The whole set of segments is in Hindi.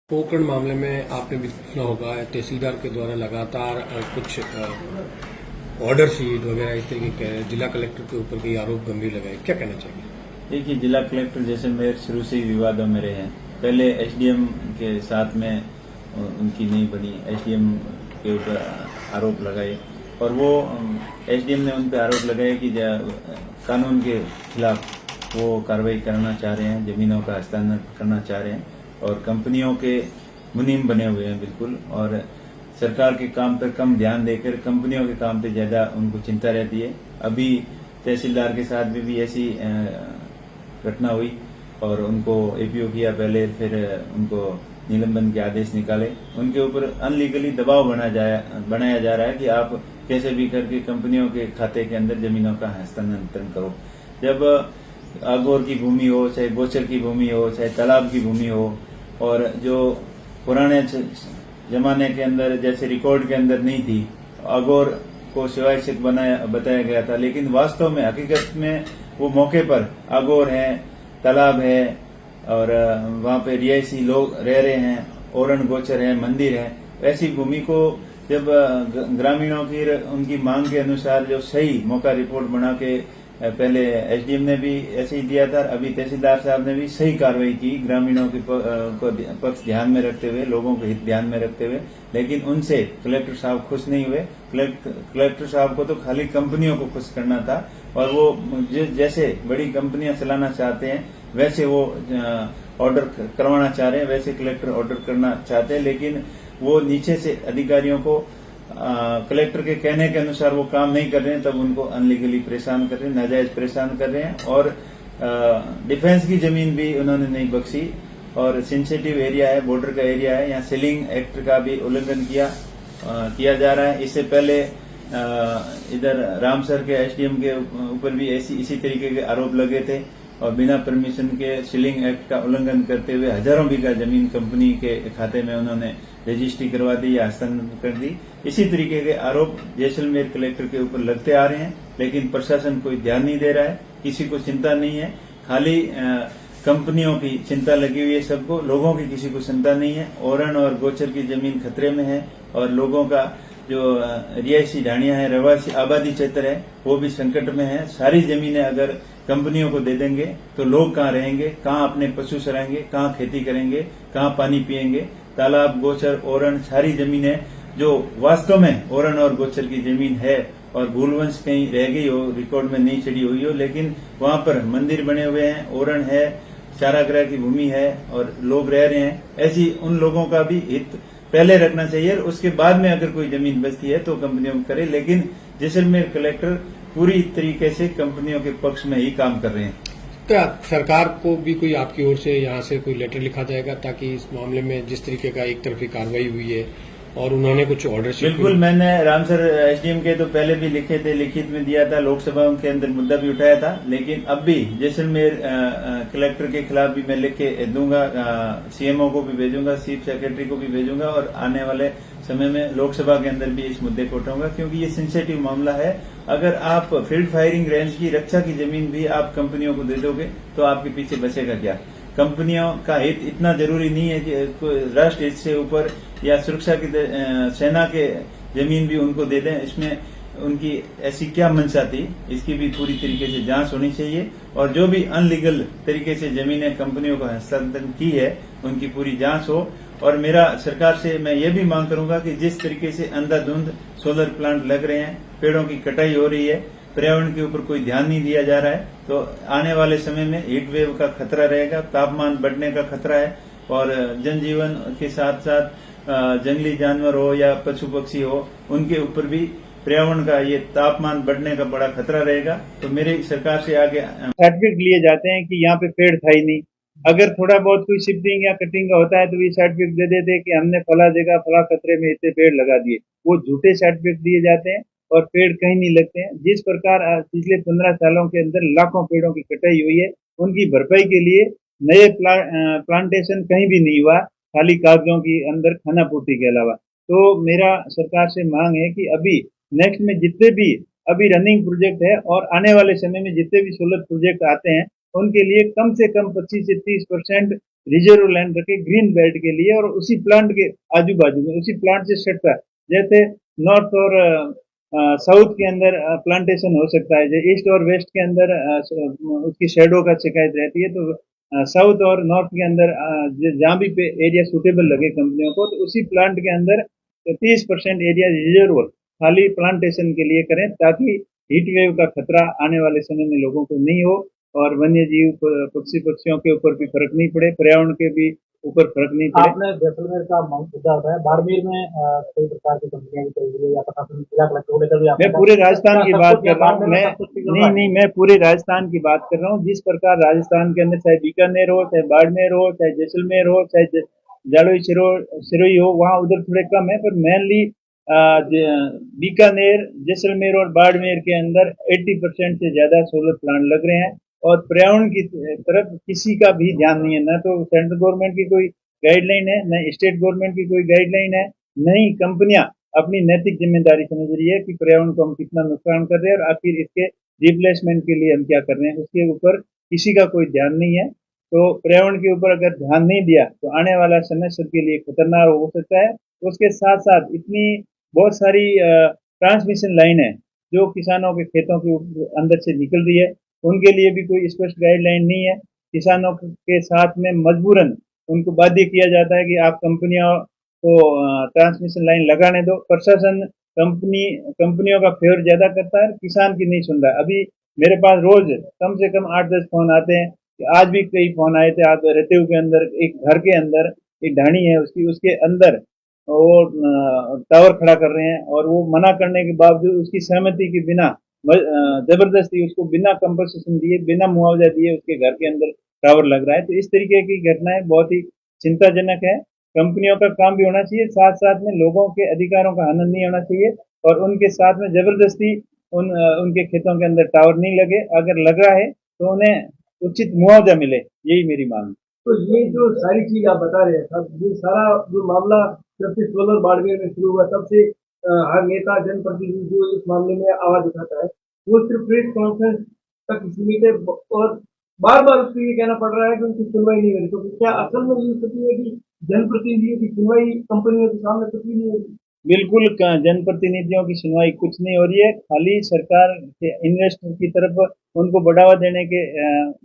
पोकरण मामले में आपने भी सुना होगा, तहसीलदार के द्वारा लगातार कुछ ऑर्डर शीट वगैरह इस तरीके के जिला कलेक्टर के ऊपर कई आरोप गंभीर लगाए, क्या कहना चाहिए? देखिए, जिला कलेक्टर जैसलमेर शुरू से ही विवादों में रहे हैं। पहले एसडीएम के साथ में उनकी नहीं बनी, एसडीएम के ऊपर आरोप लगाए और वो एसडीएम ने उन पर आरोप लगाए कि कानून के खिलाफ वो कार्रवाई करना चाह रहे हैं, जमीनों का हस्तांतरण करना चाह रहे हैं और कंपनियों के मुनीम बने हुए हैं बिल्कुल। और सरकार के काम पर कम ध्यान देकर कंपनियों के काम पे ज्यादा उनको चिंता रहती है। अभी तहसीलदार के साथ भी ऐसी घटना हुई और उनको एपीओ किया पहले, फिर उनको निलंबन के आदेश निकाले। उनके ऊपर अनलीगली दबाव बनाया जा रहा है कि आप कैसे भी करके कंपनियों के खाते के अंदर जमीनों का हस्तांतरण करो। जब आगोर की भूमि हो, चाहे गोचर की भूमि हो, चाहे तालाब की भूमि हो, और जो पुराने जमाने के अंदर जैसे रिकॉर्ड के अंदर नहीं थी, आगोर को शिवायत बताया गया था, लेकिन वास्तव में हकीकत में वो मौके पर आगोर है, तालाब है और वहां पे रिहायशी लोग रह रहे हैं, ओरण गोचर है, मंदिर है। ऐसी भूमि को जब ग्रामीणों की उनकी मांग के अनुसार जो सही मौका रिपोर्ट बना के, पहले एसडीएम ने भी ऐसे ही दिया था, अभी तहसीलदार साहब ने भी सही कार्रवाई की ग्रामीणों के पक्ष ध्यान में रखते हुए, लोगों के हित ध्यान में रखते हुए, लेकिन उनसे कलेक्टर साहब खुश नहीं हुए। कलेक्टर साहब को तो खाली कंपनियों को खुश करना था और वो जैसे बड़ी कंपनियां चलाना चाहते हैं वैसे वो ऑर्डर करवाना चाह रहे हैं, वैसे कलेक्टर ऑर्डर करना चाहते हैं, लेकिन वो नीचे से अधिकारियों को कलेक्टर के कहने के अनुसार वो काम नहीं कर रहे हैं, तब उनको अनलीगली परेशान कर रहे हैं, नाजायज परेशान कर रहे हैं। और डिफेंस की जमीन भी उन्होंने नहीं बख्शी और सेंसिटिव एरिया है, बॉर्डर का एरिया है, यहाँ सीलिंग एक्ट का भी उल्लंघन किया जा रहा है। इससे पहले इधर रामसर के एसडीएम के ऊपर भी इसी तरीके के आरोप लगे थे और बिना परमिशन के सीलिंग एक्ट का उल्लंघन करते हुए हजारों बीघा जमीन कंपनी के खाते में उन्होंने रजिस्ट्री करवा दी या हस्तांतरण कर दी। इसी तरीके के आरोप जैसलमेर कलेक्टर के ऊपर लगते आ रहे हैं, लेकिन प्रशासन कोई ध्यान नहीं दे रहा है, किसी को चिंता नहीं है, खाली कंपनियों की चिंता लगी हुई है सबको, लोगों की किसी को चिंता नहीं है। ओरण और गोचर की जमीन खतरे में है और लोगों का जो रिहायशी ढाणियां हैं, रहवासी आबादी क्षेत्र है, वो भी संकट में है। सारी जमीनें अगर कंपनियों को दे देंगे तो लोग कहाँ रहेंगे, कहाँ अपने पशु चराएंगे, कहाँ खेती करेंगे, कहाँ पानी पिएंगे। तालाब, गोचर, ओरण, सारी जमीनें जो वास्तव में ओरण और गोचर की जमीन है और भूलवंश कहीं रह गई हो, रिकॉर्ड में नहीं चढ़ी हुई हो, लेकिन वहां पर मंदिर बने हुए हैं, ओरण है, चारागाह की भूमि है और लोग रह रहे हैं, ऐसी उन लोगों का भी हित पहले रखना चाहिए और उसके बाद में अगर कोई जमीन बचती है तो कंपनियों को करे। लेकिन जैसलमेर कलेक्टर पूरी तरीके से कंपनियों के पक्ष में ही काम कर रहे हैं। क्या सरकार को भी कोई आपकी ओर से यहाँ से कोई लेटर लिखा जाएगा ताकि इस मामले में जिस तरीके का एक तरफी कार्रवाई हुई है और उन्होंने कुछ ऑर्डर? बिल्कुल, मैंने रामसर एसडीएम के तो पहले भी लिखे थे, लिखित में दिया था, लोकसभा के अंदर मुद्दा भी उठाया था, लेकिन अब भी जैसलमेर कलेक्टर के खिलाफ भी मैं लिख के दूंगा, सीएमओ को भी भेजूंगा, चीफ सेक्रेटरी को भी भेजूंगा और आने वाले समय में लोकसभा के अंदर भी इस मुद्दे को उठाऊंगा, क्योंकि ये सेंसिटिव मामला है। अगर आप फील्ड फायरिंग रेंज की रक्षा की जमीन भी आप कंपनियों को दे दोगे तो आपके पीछे बचेगा क्या? कंपनियों का हित इतना जरूरी नहीं है कि राष्ट्र हित से ऊपर या सुरक्षा की सेना के जमीन भी उनको दे दें। इसमें उनकी ऐसी क्या मंशा थी, इसकी भी पूरी तरीके से जांच होनी चाहिए और जो भी अनलीगल तरीके से जमीनें कंपनियों को हस्तांतरण की है उनकी पूरी जांच हो। और मेरा सरकार से मैं ये भी मांग करूंगा कि जिस तरीके से अंधाधुंध सोलर प्लांट लग रहे हैं, पेड़ों की कटाई हो रही है, पर्यावरण के ऊपर कोई ध्यान नहीं दिया जा रहा है, तो आने वाले समय में हीट वेव का खतरा रहेगा, तापमान बढ़ने का खतरा है और जनजीवन के साथ साथ जंगली जानवर हो या पशु पक्षी हो, उनके ऊपर भी पर्यावरण का ये तापमान बढ़ने का बड़ा खतरा रहेगा। तो मेरी सरकार से आगे सर्टिफिकेट लिए जाते हैं कि यहाँ पे पेड़ था ही नहीं। अगर थोड़ा बहुत कोई शिफ्टिंग या कटिंग का होता है तो ये सर्टिफिकेट दे देते कि हमने फला जगह फला खतरे में इतने पेड़ लगा दिए। वो झूठे सर्टिफिकेट दिए जाते हैं और पेड़ कहीं नहीं लगते हैं। जिस प्रकार पिछले 15 सालों के अंदर लाखों पेड़ों की कटाई हुई है, उनकी भरपाई के लिए नए प्लांटेशन कहीं भी नहीं हुआ, खाली कागजों की अंदर खानापूर्ति के अलावा। तो मेरा सरकार से मांग है कि अभी नेक्स्ट में जितने भी अभी रनिंग प्रोजेक्ट है और आने वाले समय में जितने भी सोलर प्रोजेक्ट आते हैं उनके लिए कम से कम 25 से 30% रिजर्व लैंड रखे ग्रीन बेल्ट के लिए, और उसी प्लांट के आजू बाजू में उसी प्लांट से सटता, जैसे नॉर्थ और साउथ के अंदर प्लांटेशन हो सकता है, जो ईस्ट और वेस्ट के अंदर उसकी शेडो का शिकायत रहती है, तो साउथ और नॉर्थ के अंदर जहाँ भी एरिया सूटेबल लगे कंपनियों को, तो उसी प्लांट के अंदर 30% एरिया रिजर्व खाली प्लांटेशन के लिए करें, ताकि हीट वेव का खतरा आने वाले समय में लोगों को नहीं हो, और वन्य जीव पक्षियों के ऊपर भी फर्क नहीं पड़े, पर्यावरण के भी ऊपर फर्क नहीं पड़े। आपने जैसलमेर का मुद्दा उठाया, बाड़मेर में कई प्रकार की कंपनियां भी चल रही है, या प्रशासन जिला कलेक्टर को लेकर भी मैं पूरे राजस्थान की बात कर रहा हूँ, मैं नहीं, मैं पूरे राजस्थान की बात कर रहा हूँ। जिस प्रकार राजस्थान के अंदर चाहे बीकानेर हो, चाहे बाड़मेर हो, चाहे जैसलमेर हो, चाहे जालोई सिरोही हो, वहाँ उधर थोड़े कम है, पर मेनली बीकानेर, जैसलमेर और बाड़मेर के अंदर 80% से ज्यादा सोलर प्लांट लग रहे हैं, और पर्यावरण की तरफ किसी का भी ध्यान नहीं है। न तो सेंट्रल गवर्नमेंट की कोई गाइडलाइन है, न स्टेट गवर्नमेंट की कोई गाइडलाइन है, न ही कंपनियां अपनी नैतिक जिम्मेदारी समझ रही है कि पर्यावरण को हम कितना नुकसान कर रहे हैं, और आखिर इसके रिप्लेसमेंट के लिए हम क्या कर रहे हैं, उसके ऊपर किसी का कोई ध्यान नहीं है। तो पर्यावरण के ऊपर अगर ध्यान नहीं दिया तो आने वाला समय सबके लिए खतरनाक हो सकता है। उसके साथ साथ इतनी बहुत सारी ट्रांसमिशन लाइन है जो किसानों के खेतों के अंदर से निकल रही है, उनके लिए भी कोई स्पष्ट गाइडलाइन नहीं है। किसानों के साथ में मजबूरन उनको बाध्य किया जाता है कि आप कंपनियों को ट्रांसमिशन लाइन लगाने दो। प्रशासन कंपनियों का फेवर ज्यादा करता है, किसान की नहीं सुन रहा है। अभी मेरे पास रोज कम से कम 8-10 फोन आते हैं, आज भी कई फोन आए थे। आप रेतेव के अंदर एक घर के अंदर एक ढाणी है उसके अंदर वो टावर खड़ा कर रहे हैं, और वो मना करने के बावजूद उसकी सहमति के बिना जबरदस्ती उसको बिना कंपनसेशन दिए, बिना मुआवजा दिए उसके घर के अंदर टावर लग रहा है। तो इस तरीके की घटनाएं बहुत ही चिंताजनक है। कंपनियों का काम भी होना चाहिए, साथ साथ में लोगों के अधिकारों का हनन नहीं होना चाहिए, और उनके साथ में जबरदस्ती उनके खेतों के अंदर टावर नहीं लगे। अगर लगा है तो उन्हें उचित मुआवजा मिले, यही मेरी मांग है। तो ये जो सारी चीज आप बता रहे हैं साहब, ये सारा जो मामला जब से सोलर बाड़मेर में शुरू हुआ, तब से हर नेता जनप्रतिनिधि जो इस मामले में आवाज उठाता है, वो सिर्फ प्रेस कॉन्फ्रेंस तक सीमित है, और बार बार उसको ये कहना पड़ रहा है कि उनकी सुनवाई नहीं हो रही। तो क्या असल में ये स्थिति है कि जनप्रतिनिधियों की सुनवाई कंपनियों के सामने कुछ भी नहीं हो रही? बिल्कुल जनप्रतिनिधियों की सुनवाई कुछ नहीं हो रही है। खाली सरकार के इन्वेस्टर की तरफ उनको बढ़ावा देने के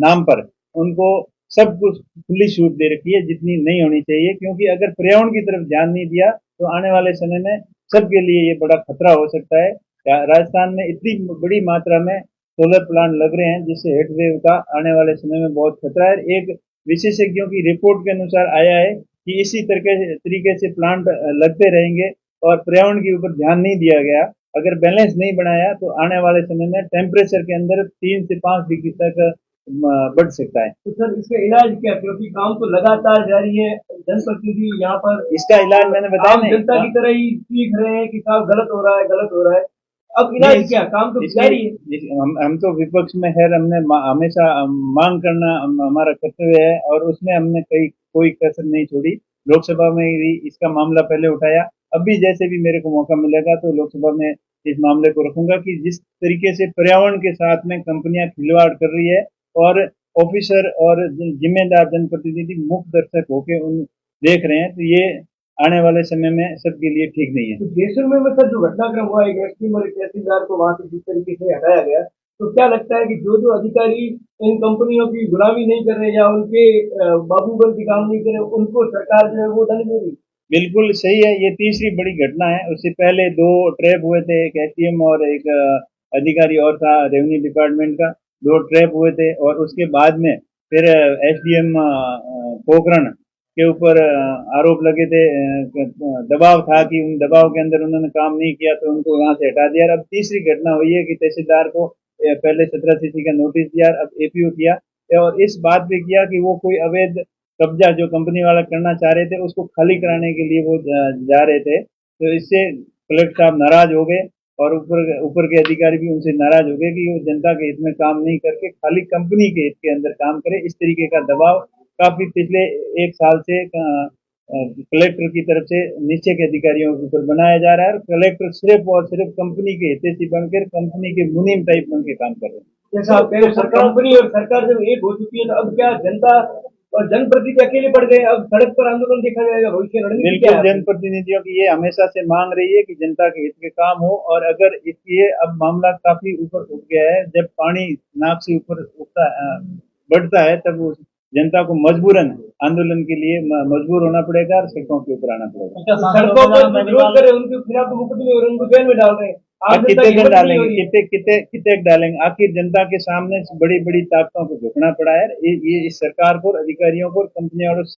नाम पर उनको सब कुछ खुली छूट दे रखी है, जितनी नहीं होनी चाहिए। क्योंकि अगर पर्यावरण की तरफ ध्यान नहीं दिया तो आने वाले समय में सबके लिए ये बड़ा खतरा हो सकता है। राजस्थान में इतनी बड़ी मात्रा में सोलर प्लांट लग रहे हैं, जिससे हीट वेव का आने वाले समय में बहुत खतरा है। एक विशेषज्ञों की रिपोर्ट के अनुसार आया है कि इसी तरीके से प्लांट लगते रहेंगे और पर्यावरण के ऊपर ध्यान नहीं दिया गया, अगर बैलेंस नहीं बनाया, तो आने वाले समय में टेम्परेचर के अंदर 3 से 5 डिग्री तक बढ़ सकता है। तो सर इसका इलाज क्या? क्योंकि काम तो लगातार जारी है, जनप्रतिनिधि यहाँ पर इसका इलाज मैंने बताया आम जनता की तरह ही सीख रहे हैं कि साहब गलत हो रहा है, गलत हो रहा है। अब इलाज क्या? काम तो जारी है। हम तो विपक्ष में है, हमने हमेशा मांग करना हमारा कर्तव्य है, और उसमें हमने कोई कसर नहीं छोड़ी। लोकसभा में भी इसका मामला पहले उठाया, अभी जैसे भी मेरे को मौका मिलेगा तो लोकसभा में इस मामले को रखूंगा कि जिस तरीके से पर्यावरण के साथ में कंपनियां खिलवाड़ कर रही है, और ऑफिसर और जिम्मेदार जनप्रतिनिधि मुख्य दर्शक होकर उन देख रहे हैं, तो ये आने वाले समय में सबके लिए ठीक नहीं है। तो जैसलमेर में सर जो घटनाक्रम हुआ, एक एसपी और एक तहसीलदार को वहां से जिस तरीके से हटाया गया, तो क्या लगता है कि जो अधिकारी इन कंपनियों की गुलामी नहीं कर रहे या उनके बाबूबन की काम नहीं कर रहे, उनको सरकार जो है वो दंड दे रही? बिल्कुल सही है, ये तीसरी बड़ी घटना है। उससे पहले 2 ट्रैप हुए थे, एक एसडीएम और एक अधिकारी और था रेवेन्यू डिपार्टमेंट का, 2 ट्रैप हुए थे। और उसके बाद में फिर एसडीएम पोखरण के ऊपर आरोप लगे थे, दबाव था कि उन दबाव के अंदर उन्होंने काम नहीं किया, तो उनको यहाँ से हटा दिया। अब तीसरी घटना हुई है कि तहसीलदार को पहले 17 सीसी का नोटिस दिया, अब एपीओ किया, और इस बात पे किया कि वो कोई अवैध कब्जा जो कंपनी वाला करना चाह रहे थे उसको खाली कराने के लिए वो जा रहे थे। तो इससे कलेक्टर साहब नाराज हो गए, और ऊपर के अधिकारी भी उनसे नाराज हो गए कि वो जनता के हित में काम नहीं करके खाली कंपनी के हित के अंदर काम करे। इस तरीके का दबाव काफी पिछले 1 साल से कलेक्टर की तरफ से नीचे के अधिकारियों के ऊपर बनाया जा रहा है, और कलेक्टर सिर्फ और सिर्फ कंपनी के हितैषी बनकर कंपनी के मुनीम टाइप बन के काम कर रहे हैं। जैसा आप कह रहे हैं, कंपनी और सरकार जब एक हो चुकी है, तो अब क्या जनता और जनप्रतिनिधि अकेले बढ़ गए, अब सड़क पर आंदोलन देखा जाएगा, भविष्य रणनीति क्या बिल्कुल है आपकी? जनप्रतिनिधियों की ये हमेशा से मांग रही है कि जनता के हित के काम हो, और अगर ये अब मामला काफी ऊपर उठ गया है, जब पानी नाक से ऊपर उठता बढ़ता है, तब उस जनता को मजबूरन आंदोलन के लिए मजबूर होना पड़ेगा और सड़कों के ऊपर आना पड़ेगा। सड़कों पर जो विरोध करे उनके खिलाफ तो मुकदमे और उनको जेल में डाल रहे हैं। आप जनता कितने की दिन हिम्मत नहीं हो डालेंगे, रही है। कितने डालेंगे? आखिर जनता के सामने बड़ी बड़ी ताकतों को झुकना पड़ा है। ये इस सरकार को, अधिकारियों को, कंपनियों और